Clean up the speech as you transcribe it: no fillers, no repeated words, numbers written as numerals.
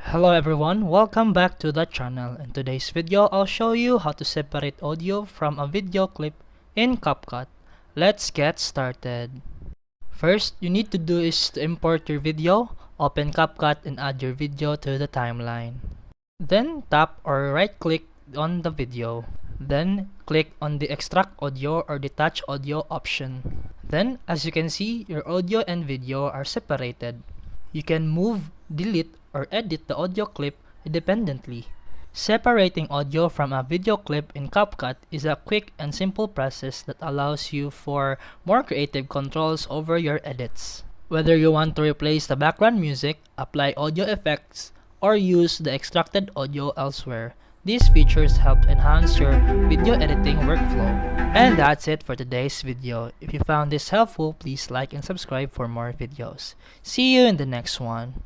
Hello everyone, welcome back to the channel. In today's video, I'll show you how to separate audio from a video clip in CapCut. Let's get started. First, you need to do is to import your video, open CapCut and add your video to the timeline. Then tap or right click on the video. Then click on the extract audio or detach audio option. Then as you can see, your audio and video are separated. You can move, delete, or edit the audio clip independently. Separating audio from a video clip in CapCut is a quick and simple process that allows you for more creative controls over your edits. Whether you want to replace the background music, apply audio effects, or use the extracted audio elsewhere, these features help enhance your video editing workflow. And that's it for today's video. If you found this helpful, please like and subscribe for more videos. See you in the next one.